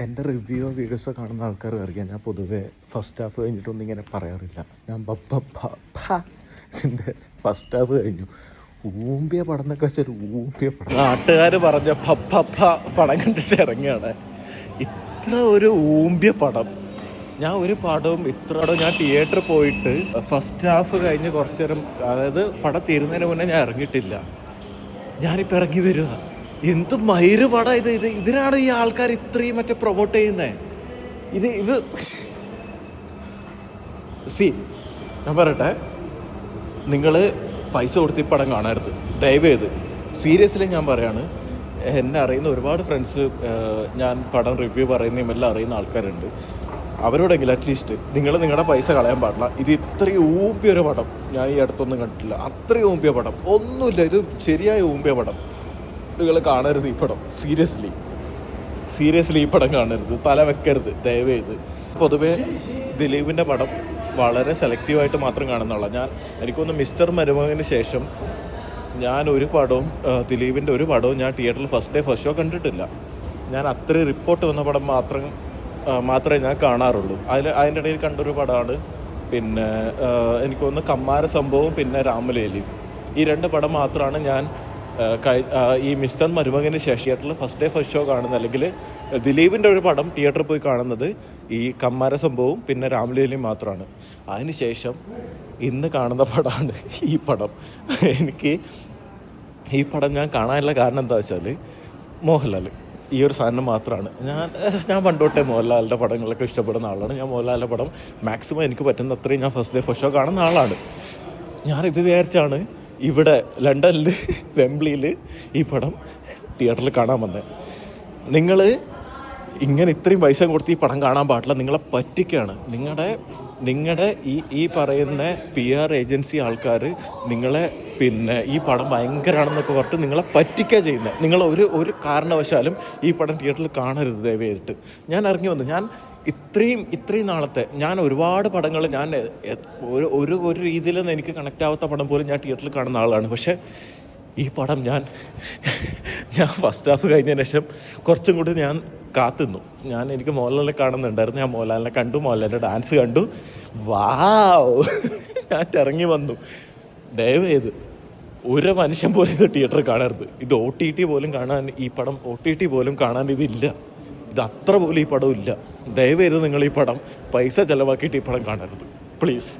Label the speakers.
Speaker 1: എൻ്റെ റിവ്യൂ വീഡിയോസോ കാണുന്ന ആൾക്കാർ അറിയാം, ഞാൻ പൊതുവേ ഫസ്റ്റ് ഹാഫ് കഴിഞ്ഞിട്ടൊന്നും ഇങ്ങനെ പറയാറില്ല. ഞാൻ ഇതിൻ്റെ ഫസ്റ്റ് ഹാഫ് കഴിഞ്ഞു. ഊമ്പിയ പടം എന്നൊക്കെ വെച്ചാൽ ഊമ്പിയ പടം. നാട്ടുകാർ പറഞ്ഞ പടം കണ്ടിട്ട് ഇറങ്ങിയാണ്. ഇത്ര ഒരു ഊമ്പിയ പടം ഞാൻ ഒരു പടവും ഞാൻ തിയേറ്ററിൽ പോയിട്ട് ഫസ്റ്റ് ഹാഫ് കഴിഞ്ഞ് കുറച്ച് നേരം, അതായത് പടം തീരുന്നതിന് മുന്നേ ഞാൻ ഇറങ്ങിയിട്ടില്ല. ഞാനിപ്പോൾ ഇറങ്ങി വരിക. എന്ത് മയിര് പടം ഇത്. ഇതിനാണ് ഈ ആൾക്കാർ ഇത്രയും പ്രൊമോട്ട് ചെയ്യുന്നത്. ഇത് ഞാൻ പറയട്ടെ, നിങ്ങൾ പൈസ കൊടുത്ത് ഈ പടം കാണരുത് ദയവ് ചെയ്ത്. സീരിയസ്ലി ഞാൻ പറയാണ്. എന്നെ അറിയുന്ന ഒരുപാട് ഫ്രണ്ട്സ്, ഞാൻ പടം റിവ്യൂ പറയുന്നതും എല്ലാം അറിയുന്ന ആൾക്കാരുണ്ട്. അവരോടെങ്കിലും അറ്റ്ലീസ്റ്റ് നിങ്ങളുടെ പൈസ കളയാൻ പാടില്ല. ഇത് ഇത്രയും ഊമ്പിയൊരു പടം ഞാൻ ഈ അടുത്തൊന്നും കണ്ടിട്ടില്ല. അത്രയും ഊമ്പിയ പടം ഒന്നുമില്ല. ഇത് ശരിയായ ഊമ്പിയ പടം. നിങ്ങൾ കാണരുത് ഈ പടം. സീരിയസ്ലി ഈ പടം കാണരുത്. തല വെക്കരുത് ദയവ് ചെയ്ത്. പൊതുവേ ദിലീപിൻ്റെ പടം വളരെ സെലക്റ്റീവായിട്ട് മാത്രം കാണുന്നുള്ള. എനിക്കൊന്ന് മിസ്റ്റർ മരുമകന് ശേഷം ഞാൻ ഒരു പടവും, ദിലീപിൻ്റെ ഒരു പടവും ഞാൻ തിയേറ്ററിൽ ഫസ്റ്റ് ഷോ കണ്ടിട്ടില്ല. ഞാൻ അത്രയും റിപ്പോർട്ട് വന്ന പടം മാത്രമേ ഞാൻ കാണാറുള്ളൂ. അതിൻ്റെ ഇടയിൽ കണ്ടൊരു പടമാണ് പിന്നെ എനിക്കൊന്ന് കമ്മാര സംഭവവും പിന്നെ രാമലീലയും. ഈ രണ്ട് പടം മാത്രമാണ് ഞാൻ ഈ മിസ്റ്റർ മരുമകന് ശേഷം തിയേറ്ററിൽ ഫസ്റ്റ് ഷോ കാണുന്നത്. അല്ലെങ്കിൽ ദിലീപിൻ്റെ ഒരു പടം തിയേറ്ററിൽ പോയി കാണുന്നത് ഈ കമ്മാര സംഭവവും പിന്നെ രാമലീലയും മാത്രമാണ്. അതിന് ശേഷം ഇന്ന് കാണുന്ന പടമാണ് ഈ പടം. എനിക്ക് ഈ പടം ഞാൻ കാണാനുള്ള കാരണം എന്താ വെച്ചാൽ മോഹൻലാൽ ഈ ഒരു സാധനം മാത്രമാണ്. ഞാൻ പണ്ടോട്ടെ മോഹൻലാലിൻ്റെ പടങ്ങളൊക്കെ ഇഷ്ടപ്പെടുന്ന ആളാണ്. ഞാൻ മോഹൻലാലിൻ്റെ പടം മാക്സിമം എനിക്ക് പറ്റുന്ന അത്രയും ഞാൻ ഫസ്റ്റ് ഷോ കാണുന്ന ആളാണ്. ഞാനിത് വിചാരിച്ചാണ് ഇവിടെ ലണ്ടനിൽ വെംബ്ലിയിൽ ഈ പടം തിയേറ്ററിൽ കാണാൻ വന്നത്. നിങ്ങൾ ഇങ്ങനെ ഇത്രയും പൈസ കൊടുത്ത് ഈ പടം കാണാൻ പാടില്ല. നിങ്ങളെ പറ്റിക്കുകയാണ്. നിങ്ങളുടെ ഈ പറയുന്ന PR ഏജൻസി ആൾക്കാർ നിങ്ങളെ പിന്നെ ഈ പടം ഭയങ്കരമാണെന്നൊക്കെ പറഞ്ഞിട്ട് നിങ്ങളെ പറ്റിക്കുക ചെയ്യുന്നത്. നിങ്ങൾ ഒരു കാരണവശാലും ഈ പടം തിയേറ്ററിൽ കാണരുത് ദയവ് ചെയ്തിട്ട്. ഞാൻ ഇറങ്ങി വന്നു. ഞാൻ ഇത്രയും നാളത്തെ ഞാൻ ഒരുപാട് പടങ്ങൾ ഞാൻ ഒരു രീതിയിലൊന്നും എനിക്ക് കണക്റ്റ് ആവാത്ത പടം പോലും ഞാൻ തിയേറ്ററിൽ കാണുന്ന ആളാണ്. പക്ഷേ ഈ പടം ഞാൻ ഫസ്റ്റ് ഹാഫ് കഴിഞ്ഞതിന് ശേഷം കുറച്ചും കൂടി ഞാൻ കാത്തുനിന്നു. എനിക്ക് മോഹൻലാലിനെ കാണുന്നുണ്ടായിരുന്നു. ഞാൻ മോഹൻലാലിനെ കണ്ടു, മോഹൻലാലിൻ്റെ ഡാൻസ് കണ്ടു. ഞാൻ ഇറങ്ങി വന്നു. ദയവ് ചെയ്ത് ഒരു മനുഷ്യൻ പോലും ഇത് തിയേറ്ററിൽ കാണരുത്. ഇത് OTT പോലും കാണാൻ, ഈ പടം OTT പോലും കാണാൻ ഇതില്ല. ഇത് അത്ര പോലും ഈ പടം ഇല്ല. ദയവ് ചെയ്ത് നിങ്ങൾ ഈ പടം പൈസ ചിലവാക്കിയിട്ട് ഈ പടം കാണരുത് പ്ലീസ്.